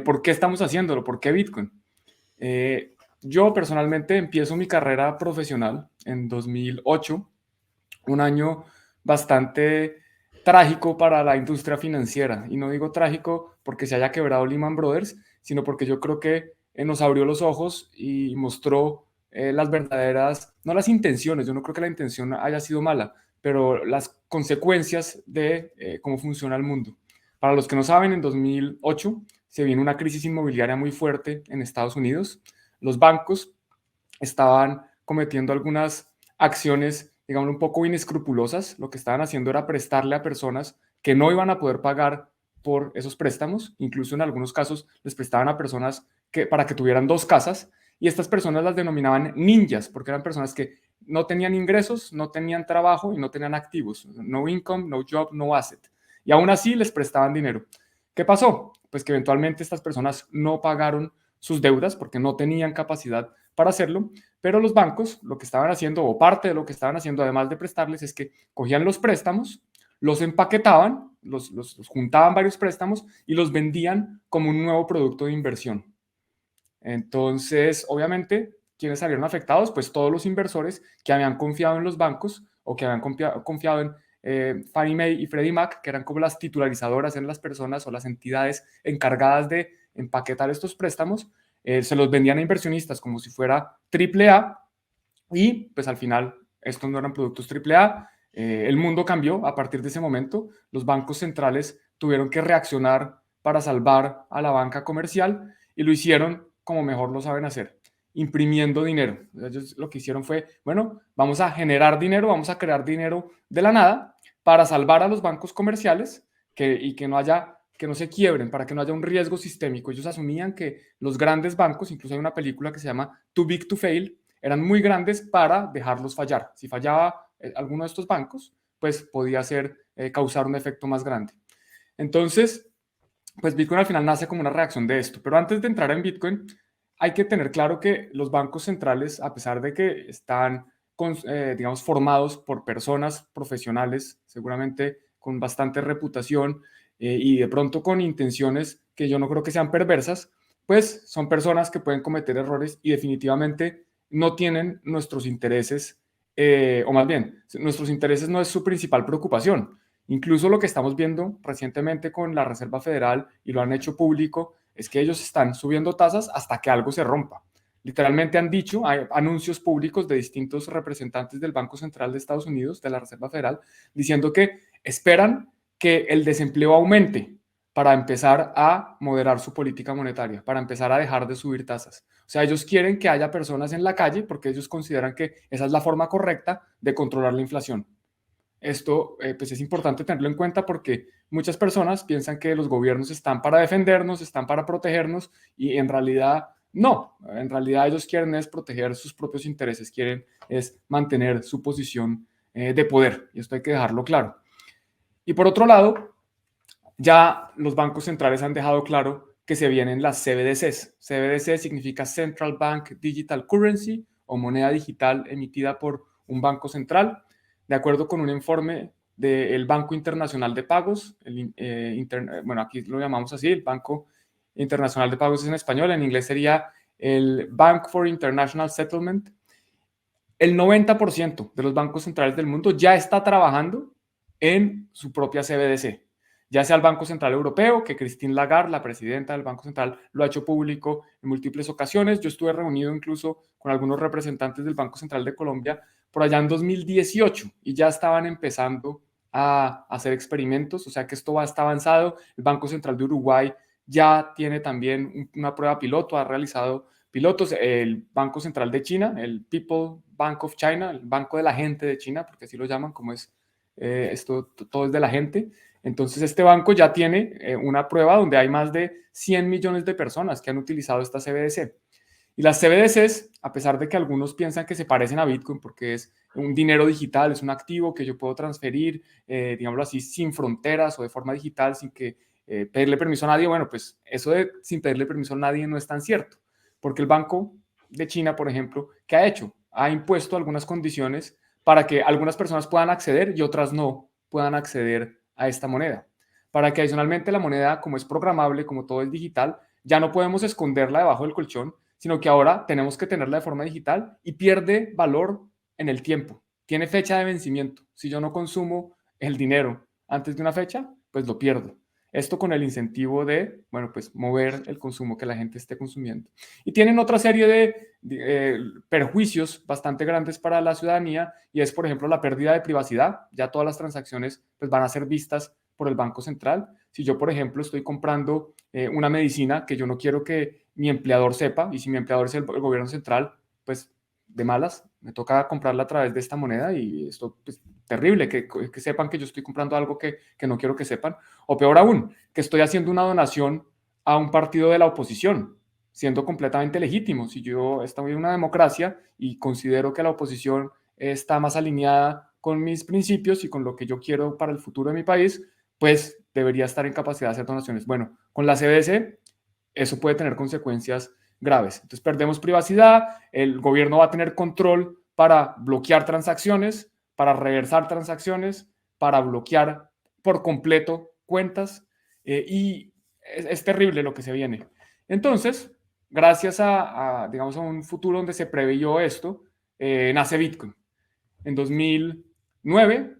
¿Por qué estamos haciéndolo? ¿Por qué Bitcoin? Yo personalmente empiezo mi carrera profesional en 2008, un año bastante trágico para la industria financiera. Y no digo trágico porque se haya quebrado Lehman Brothers, sino porque yo creo que nos abrió los ojos y mostró las verdaderas, no las intenciones, yo no creo que la intención haya sido mala, pero las consecuencias de cómo funciona el mundo. Para los que no saben, en 2008 se vino una crisis inmobiliaria muy fuerte en Estados Unidos. Los bancos estaban cometiendo algunas acciones, digamos, un poco inescrupulosas. Lo que estaban haciendo era prestarle a personas que no iban a poder pagar por esos préstamos. Incluso en algunos casos les prestaban a personas para que tuvieran dos casas, y estas personas las denominaban ninjas porque eran personas que no tenían ingresos, no tenían trabajo y no tenían activos. No income, no job, no asset. Y aún así les prestaban dinero. ¿Qué pasó? Pues que eventualmente estas personas no pagaron sus deudas porque no tenían capacidad para hacerlo, pero los bancos lo que estaban haciendo, o parte de lo que estaban haciendo, además de prestarles, es que cogían los préstamos, los empaquetaban, los juntaban varios préstamos y los vendían como un nuevo producto de inversión. Entonces, obviamente, ¿quiénes salieron afectados? Pues todos los inversores que habían confiado en los bancos o que habían confiado en Fannie Mae y Freddie Mac, que eran como las titularizadoras, en las personas o las entidades encargadas de empaquetar estos préstamos. Se los vendían a inversionistas como si fuera AAA, y pues al final estos no eran productos AAA. El mundo cambió a partir de ese momento. Los bancos centrales tuvieron que reaccionar para salvar a la banca comercial, y lo hicieron como mejor lo saben hacer, imprimiendo dinero. Ellos lo que hicieron fue, bueno, vamos a generar dinero, vamos a crear dinero de la nada para salvar a los bancos comerciales y que no se quiebren, para que no haya un riesgo sistémico. Ellos asumían que los grandes bancos, incluso hay una película que se llama Too Big to Fail, eran muy grandes para dejarlos fallar. Si fallaba alguno de estos bancos, pues podía causar un efecto más grande. Entonces, pues Bitcoin al final nace como una reacción de esto. Pero antes de entrar en Bitcoin, hay que tener claro que los bancos centrales, a pesar de que están, digamos, formados por personas profesionales, seguramente con bastante reputación, y de pronto con intenciones que yo no creo que sean perversas, pues son personas que pueden cometer errores y definitivamente no tienen nuestros intereses, o más bien, nuestros intereses no es su principal preocupación. Incluso lo que estamos viendo recientemente con la Reserva Federal, y lo han hecho público, es que ellos están subiendo tasas hasta que algo se rompa. Literalmente han dicho, hay anuncios públicos de distintos representantes del Banco Central de Estados Unidos, de la Reserva Federal, diciendo que esperan que el desempleo aumente para empezar a moderar su política monetaria, para empezar a dejar de subir tasas. O sea, ellos quieren que haya personas en la calle porque ellos consideran que esa es la forma correcta de controlar la inflación. Esto pues es importante tenerlo en cuenta porque muchas personas piensan que los gobiernos están para defendernos, están para protegernos, y en realidad no. En realidad ellos quieren es proteger sus propios intereses, quieren es mantener su posición de poder, y esto hay que dejarlo claro. Y por otro lado, ya los bancos centrales han dejado claro que se vienen las CBDCs. CBDC significa Central Bank Digital Currency, o moneda digital emitida por un banco central. De acuerdo con un informe del Banco Internacional de Pagos, bueno, aquí lo llamamos así, el Banco Internacional de Pagos es en español, en inglés sería el Bank for International Settlement. El 90% de los bancos centrales del mundo ya está trabajando en su propia CBDC, ya sea el Banco Central Europeo, que Christine Lagarde, la presidenta del Banco Central, lo ha hecho público en múltiples ocasiones. Yo estuve reunido incluso con algunos representantes del Banco Central de Colombia por allá en 2018, y ya estaban empezando a hacer experimentos, o sea que esto está avanzado. El Banco Central de Uruguay ya tiene también una prueba piloto, ha realizado pilotos. El Banco Central de China, el People Bank of China, el Banco de la Gente de China, porque así lo llaman, como es esto, todo es de la gente. Entonces este banco ya tiene una prueba donde hay más de 100 millones de personas que han utilizado esta CBDC. Y las CBDCs, a pesar de que algunos piensan que se parecen a Bitcoin porque es un dinero digital, es un activo que yo puedo transferir, digámoslo así, sin fronteras o de forma digital, sin que pedirle permiso a nadie, bueno, pues eso de sin pedirle permiso a nadie no es tan cierto, porque el Banco de China, por ejemplo, ¿qué ha hecho? Ha impuesto algunas condiciones para que algunas personas puedan acceder y otras no puedan acceder a esta moneda. Para que adicionalmente la moneda, como es programable, como todo es digital, ya no podemos esconderla debajo del colchón, sino que ahora tenemos que tenerla de forma digital y pierde valor en el tiempo. Tiene fecha de vencimiento. Si yo no consumo el dinero antes de una fecha, pues lo pierdo. Esto con el incentivo de, bueno, pues mover el consumo que la gente esté consumiendo. Y tienen otra serie de perjuicios bastante grandes para la ciudadanía y es, por ejemplo, la pérdida de privacidad. Ya todas las transacciones pues, van a ser vistas por el Banco Central. Si yo, por ejemplo, estoy comprando una medicina que yo no quiero que mi empleador sepa, y si mi empleador es el gobierno central, pues de malas, me toca comprarla a través de esta moneda y esto es pues, terrible, que sepan que yo estoy comprando algo que no quiero que sepan. O peor aún, que estoy haciendo una donación a un partido de la oposición, siendo completamente legítimo. Si yo estoy en una democracia y considero que la oposición está más alineada con mis principios y con lo que yo quiero para el futuro de mi país, pues debería estar en capacidad de hacer donaciones. Bueno, con la CBC eso puede tener consecuencias graves. Entonces perdemos privacidad, el gobierno va a tener control para bloquear transacciones, para reversar transacciones, para bloquear por completo cuentas y es terrible lo que se viene. Entonces, gracias digamos, a un futuro donde se preveyó esto, nace Bitcoin. En 2009,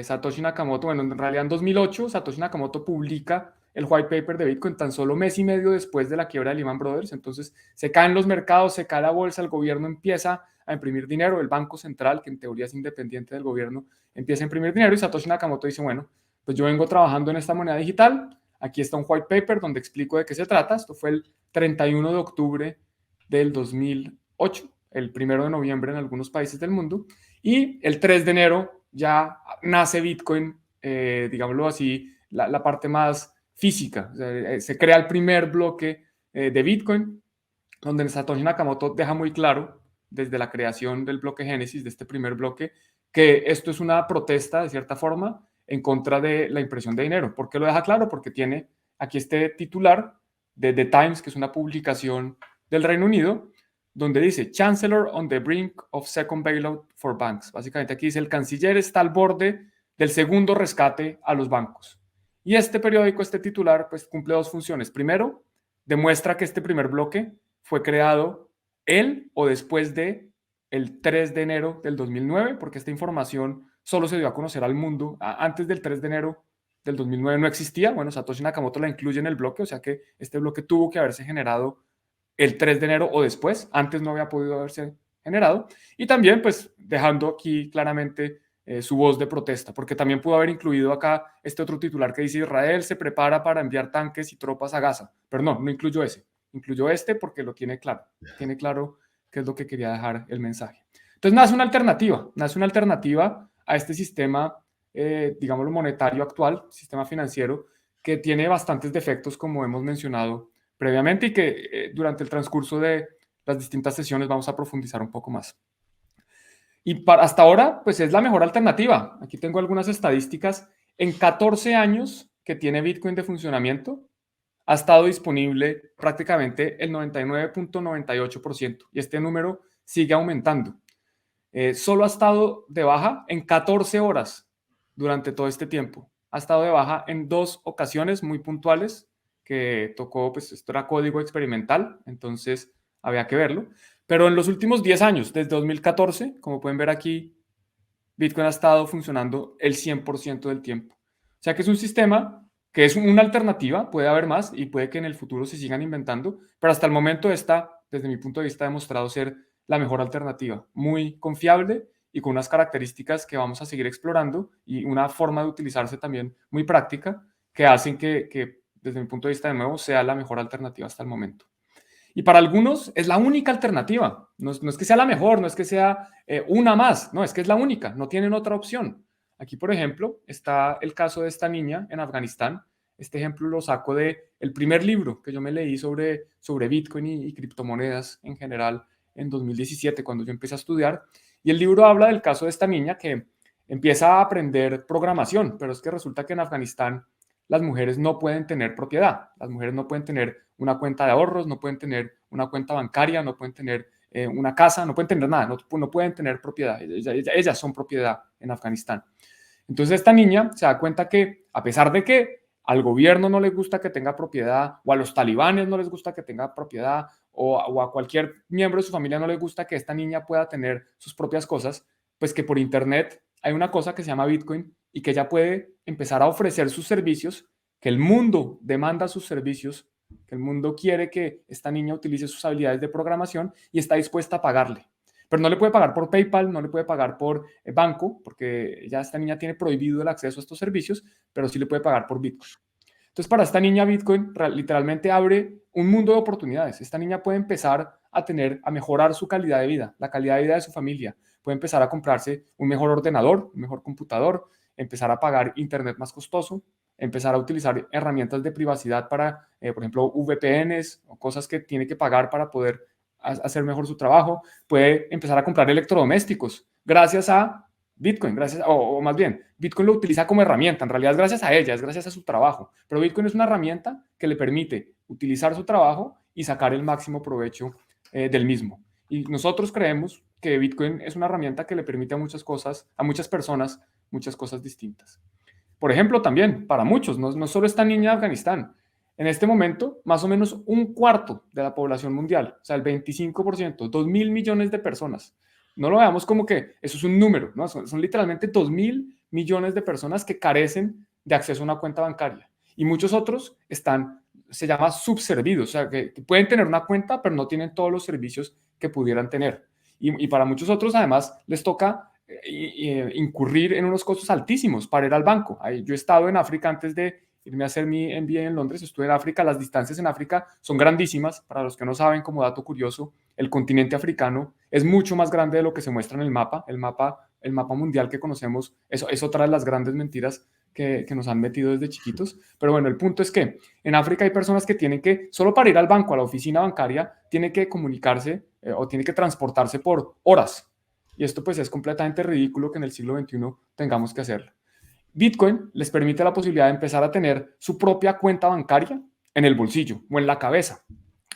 Satoshi Nakamoto, bueno, en realidad en 2008, Satoshi Nakamoto publica el white paper de Bitcoin tan solo mes y medio después de la quiebra de Lehman Brothers. Entonces se caen los mercados, se cae la bolsa, el gobierno empieza a imprimir dinero, el Banco Central, que en teoría es independiente del gobierno, empieza a imprimir dinero y Satoshi Nakamoto dice, bueno, pues yo vengo trabajando en esta moneda digital, aquí está un white paper donde explico de qué se trata. Esto fue el 31 de octubre del 2008, el 1 de noviembre en algunos países del mundo, y el 3 de enero ya nace Bitcoin, digámoslo así, la parte más física. O sea, se crea el primer bloque de Bitcoin, donde Satoshi Nakamoto deja muy claro desde la creación del bloque Génesis, de este primer bloque, que esto es una protesta, de cierta forma, en contra de la impresión de dinero. ¿Por qué lo deja claro? Porque tiene aquí este titular de The Times, que es una publicación del Reino Unido, donde dice Chancellor on the brink of second bailout for banks. Básicamente aquí dice el canciller está al borde del segundo rescate a los bancos. Y este periódico, este titular, pues cumple dos funciones. Primero, demuestra que este primer bloque fue creado él o después de el 3 de enero del 2009, porque esta información solo se dio a conocer al mundo. Antes del 3 de enero del 2009 no existía. Bueno, Satoshi Nakamoto la incluye en el bloque, o sea que este bloque tuvo que haberse generado el 3 de enero o después. Antes no había podido haberse generado. Y también, pues, dejando aquí claramente su voz de protesta, porque también pudo haber incluido acá este otro titular que dice Israel se prepara para enviar tanques y tropas a Gaza. Pero no incluyó ese. Incluyó este porque lo tiene claro qué es lo que quería dejar el mensaje. Entonces nace una alternativa a este sistema, digámoslo, monetario actual, sistema financiero, que tiene bastantes defectos, como hemos mencionado previamente, y que durante el transcurso de las distintas sesiones vamos a profundizar un poco más. Y hasta ahora, pues es la mejor alternativa. Aquí tengo algunas estadísticas. En 14 años que tiene Bitcoin de funcionamiento, ha estado disponible prácticamente el 99.98% y este número sigue aumentando. Solo ha estado de baja en 14 horas durante todo este tiempo. Ha estado de baja en 2 ocasiones muy puntuales que tocó, pues esto era código experimental, entonces había que verlo. Pero en los últimos 10 años, desde 2014, como pueden ver aquí, Bitcoin ha estado funcionando el 100% del tiempo. O sea que es un sistema que es una alternativa, puede haber más y puede que en el futuro se sigan inventando, pero hasta el momento está, desde mi punto de vista, demostrado ser la mejor alternativa, muy confiable y con unas características que vamos a seguir explorando y una forma de utilizarse también muy práctica que hacen que desde mi punto de vista, de nuevo, sea la mejor alternativa hasta el momento. Y para algunos es la única alternativa. No es que sea la mejor, no es que sea una más, no, es que es la única, no tienen otra opción. Aquí, por ejemplo, está el caso de esta niña en Afganistán. Este ejemplo lo saco del primer libro que yo me leí sobre Bitcoin y criptomonedas en general en 2017, cuando yo empecé a estudiar. Y el libro habla del caso de esta niña que empieza a aprender programación, pero es que resulta que en Afganistán las mujeres no pueden tener propiedad, las mujeres no pueden tener una cuenta de ahorros, no pueden tener una cuenta bancaria, no pueden tener una casa, no pueden tener nada, no pueden tener propiedad, ellas son propiedad en Afganistán. Entonces esta niña se da cuenta que a pesar de que al gobierno no les gusta que tenga propiedad, o a los talibanes no les gusta que tenga propiedad, o a cualquier miembro de su familia no les gusta que esta niña pueda tener sus propias cosas, pues que por internet hay una cosa que se llama Bitcoin y que ella puede empezar a ofrecer sus servicios, que el mundo demanda sus servicios, que el mundo quiere que esta niña utilice sus habilidades de programación y está dispuesta a pagarle. Pero no le puede pagar por PayPal, no le puede pagar por banco, porque ya esta niña tiene prohibido el acceso a estos servicios, pero sí le puede pagar por Bitcoin. Entonces, para esta niña, Bitcoin literalmente abre un mundo de oportunidades. Esta niña puede empezar a mejorar su calidad de vida, la calidad de vida de su familia. Puede empezar a comprarse un mejor ordenador, un mejor computador, empezar a pagar internet más costoso, empezar a utilizar herramientas de privacidad para, por ejemplo, VPNs o cosas que tiene que pagar para poder hacer mejor su trabajo. Puede empezar a comprar electrodomésticos gracias a Bitcoin, o más bien, Bitcoin lo utiliza como herramienta, en realidad es gracias a ella, es gracias a su trabajo, pero Bitcoin es una herramienta que le permite utilizar su trabajo y sacar el máximo provecho del mismo. Y nosotros creemos que Bitcoin es una herramienta que le permite a muchas cosas, a muchas personas, muchas cosas distintas. Por ejemplo, también para muchos, no solo esta niña de Afganistán, en este momento, más o menos un cuarto de la población mundial, o sea, el 25%, 2.000 millones de personas. No lo veamos como que eso es un número, ¿no? Son literalmente 2.000 millones de personas que carecen de acceso a una cuenta bancaria. Y muchos otros se llama subservidos, o sea, que pueden tener una cuenta, pero no tienen todos los servicios que pudieran tener. Y para muchos otros, además, les toca incurrir en unos costos altísimos para ir al banco. Yo he estado en África antes de irme a hacer mi MBA en Londres, estuve en África, las distancias en África son grandísimas, para los que no saben, como dato curioso, el continente africano es mucho más grande de lo que se muestra en el mapa mundial que conocemos, eso es otra de las grandes mentiras que nos han metido desde chiquitos, pero bueno, el punto es que en África hay personas que tienen que, solo para ir al banco, a la oficina bancaria, tienen que comunicarse o tienen que transportarse por horas, y esto pues es completamente ridículo que en el siglo XXI tengamos que hacerlo. Bitcoin les permite la posibilidad de empezar a tener su propia cuenta bancaria en el bolsillo o en la cabeza.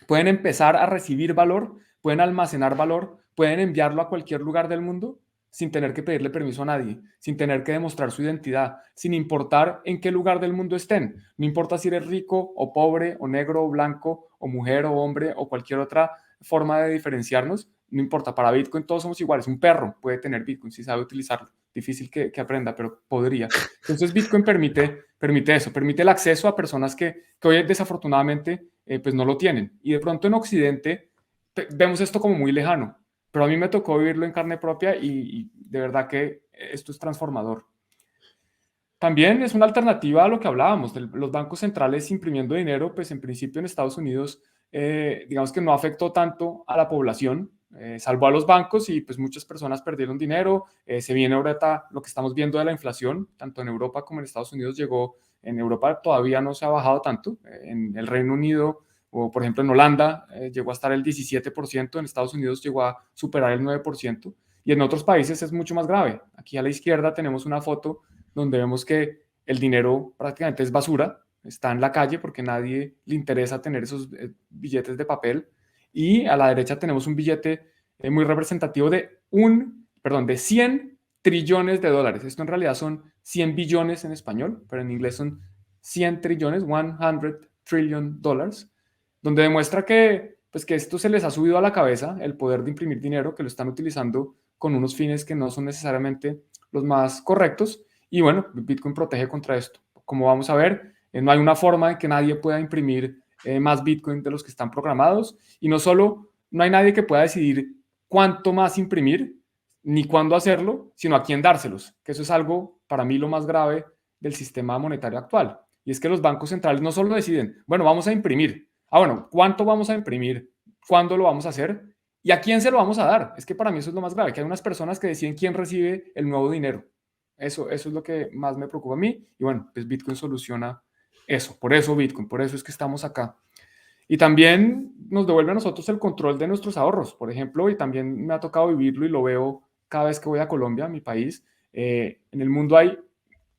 Pueden empezar a recibir valor, pueden almacenar valor, pueden enviarlo a cualquier lugar del mundo sin tener que pedirle permiso a nadie, sin tener que demostrar su identidad, sin importar en qué lugar del mundo estén. No importa si eres rico o pobre o negro o blanco o mujer o hombre o cualquier otra forma de diferenciarnos. No importa, para Bitcoin todos somos iguales. Un perro puede tener Bitcoin si sabe utilizarlo. Difícil que aprenda, pero podría. Entonces Bitcoin permite eso, permite el acceso a personas que hoy desafortunadamente pues no lo tienen. Y de pronto en Occidente vemos esto como muy lejano, pero a mí me tocó vivirlo en carne propia y de verdad que esto es transformador. También es una alternativa a lo que hablábamos, de los bancos centrales imprimiendo dinero, pues en principio en Estados Unidos, digamos que no afectó tanto a la población, salvó a los bancos y pues muchas personas perdieron dinero. Se viene ahorita lo que estamos viendo de la inflación, tanto en Europa como en Estados Unidos llegó, en Europa todavía no se ha bajado tanto, en el Reino Unido o por ejemplo en Holanda llegó a estar el 17%, en Estados Unidos llegó a superar el 9% y en otros países es mucho más grave. Aquí a la izquierda tenemos una foto donde vemos que el dinero prácticamente es basura, está en la calle porque nadie le interesa tener esos billetes de papel. Y a la derecha tenemos un billete muy representativo de 100 trillones de dólares. Esto en realidad son 100 billones en español, pero en inglés son 100 trillones, 100 trillion dollars, donde demuestra que esto se les ha subido a la cabeza, el poder de imprimir dinero, que lo están utilizando con unos fines que no son necesariamente los más correctos. Y bueno, Bitcoin protege contra esto. Como vamos a ver, no hay una forma de que nadie pueda imprimir más Bitcoin de los que están programados. Y no solo, no hay nadie que pueda decidir cuánto más imprimir, ni cuándo hacerlo, sino a quién dárselos. Que eso es algo, para mí, lo más grave del sistema monetario actual. Y es que los bancos centrales no solo deciden, bueno, vamos a imprimir. Bueno, ¿cuánto vamos a imprimir? ¿Cuándo lo vamos a hacer? ¿Y a quién se lo vamos a dar? Es que para mí eso es lo más grave, que hay unas personas que deciden quién recibe el nuevo dinero. Eso es lo que más me preocupa a mí. Y bueno, pues Bitcoin soluciona eso. Por eso Bitcoin, por eso es que estamos acá. Y también nos devuelve a nosotros el control de nuestros ahorros, por ejemplo, y también me ha tocado vivirlo y lo veo cada vez que voy a Colombia, mi país. En el mundo hay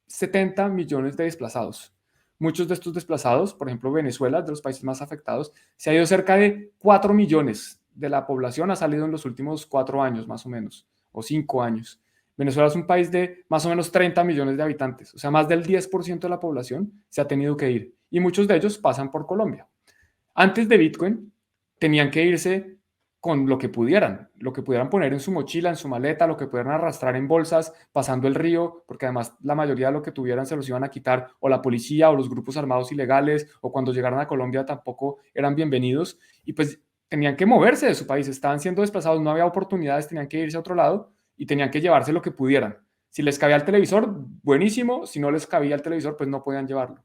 70 millones de desplazados. Muchos de estos desplazados, por ejemplo, Venezuela, de los países más afectados, se ha ido cerca de 4 millones de la población, ha salido en los últimos 4 años más o menos, o 5 años. Venezuela es un país de más o menos 30 millones de habitantes, o sea, más del 10% de la población se ha tenido que ir y muchos de ellos pasan por Colombia. Antes de Bitcoin, tenían que irse con lo que pudieran poner en su mochila, en su maleta, lo que pudieran arrastrar en bolsas, pasando el río, porque además la mayoría de lo que tuvieran se los iban a quitar o la policía o los grupos armados ilegales, o cuando llegaran a Colombia tampoco eran bienvenidos, y pues tenían que moverse de su país, estaban siendo desplazados, no había oportunidades, tenían que irse a otro lado y tenían que llevarse lo que pudieran. Si les cabía el televisor, buenísimo, si no les cabía el televisor, pues no podían llevarlo.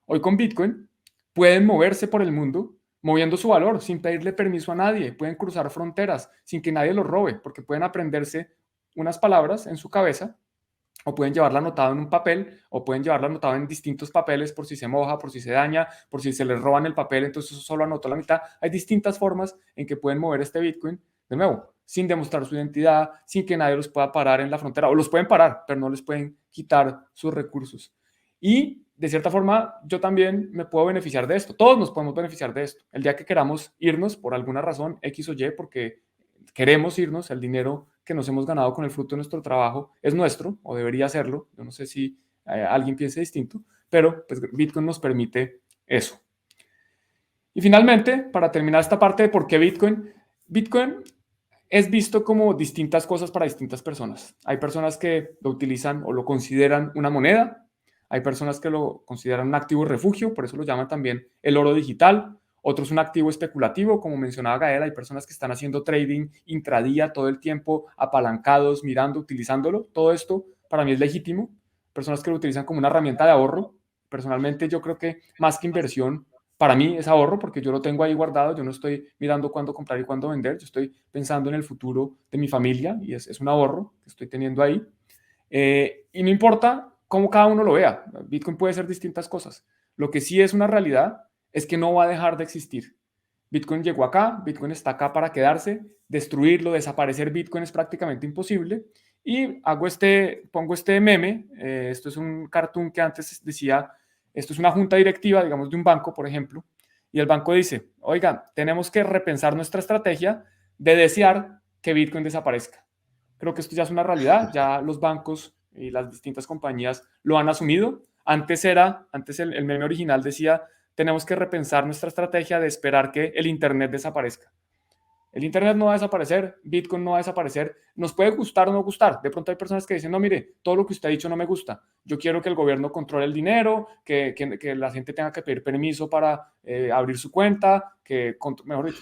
Hoy con Bitcoin pueden moverse por el mundo moviendo su valor sin pedirle permiso a nadie, pueden cruzar fronteras sin que nadie los robe, porque pueden aprenderse unas palabras en su cabeza o pueden llevarla anotado en un papel o pueden llevarla anotado en distintos papeles por si se moja, por si se daña, por si se les roban el papel, entonces solo anotó la mitad. Hay distintas formas en que pueden mover este Bitcoin, de nuevo, sin demostrar su identidad, sin que nadie los pueda parar en la frontera, o los pueden parar, pero no les pueden quitar sus recursos. Y de cierta forma, yo también me puedo beneficiar de esto. Todos nos podemos beneficiar de esto. El día que queramos irnos por alguna razón, X o Y, porque queremos irnos, el dinero que nos hemos ganado con el fruto de nuestro trabajo es nuestro, o debería serlo. Yo no sé si alguien piense distinto, pero pues, Bitcoin nos permite eso. Y finalmente, para terminar esta parte de por qué Bitcoin, Bitcoin es visto como distintas cosas para distintas personas. Hay personas que lo utilizan o lo consideran una moneda, hay personas que lo consideran un activo refugio, por eso lo llaman también el oro digital, otros un activo especulativo, como mencionaba Gael, hay personas que están haciendo trading intradía todo el tiempo, apalancados, mirando, utilizándolo. Todo esto para mí es legítimo. Personas que lo utilizan como una herramienta de ahorro. Personalmente yo creo que más que inversión, para mí es ahorro porque yo lo tengo ahí guardado, yo no estoy mirando cuándo comprar y cuándo vender, yo estoy pensando en el futuro de mi familia y es un ahorro que estoy teniendo ahí. Y no importa cómo cada uno lo vea, Bitcoin puede ser distintas cosas. Lo que sí es una realidad es que no va a dejar de existir. Bitcoin llegó acá, Bitcoin está acá para quedarse, destruirlo, desaparecer Bitcoin es prácticamente imposible. Y pongo este meme, esto es un cartoon que antes decía, esto es una junta directiva, digamos, de un banco, por ejemplo, y el banco dice, oiga, tenemos que repensar nuestra estrategia de desear que Bitcoin desaparezca. Creo que esto ya es una realidad, ya los bancos y las distintas compañías lo han asumido. Antes el meme original decía, tenemos que repensar nuestra estrategia de esperar que el Internet desaparezca. El Internet no va a desaparecer, Bitcoin no va a desaparecer, nos puede gustar o no gustar. De pronto hay personas que dicen, no, mire, todo lo que usted ha dicho no me gusta. Yo quiero que el gobierno controle el dinero, que la gente tenga que pedir permiso para abrir su cuenta, mejor dicho,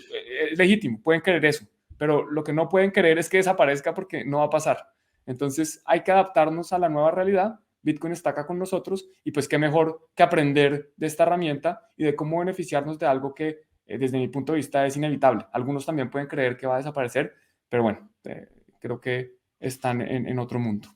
es legítimo, pueden querer eso. Pero lo que no pueden querer es que desaparezca porque no va a pasar. Entonces hay que adaptarnos a la nueva realidad. Bitcoin está acá con nosotros y pues qué mejor que aprender de esta herramienta y de cómo beneficiarnos de algo que desde mi punto de vista es inevitable. Algunos también pueden creer que va a desaparecer, pero bueno, creo que están en otro mundo.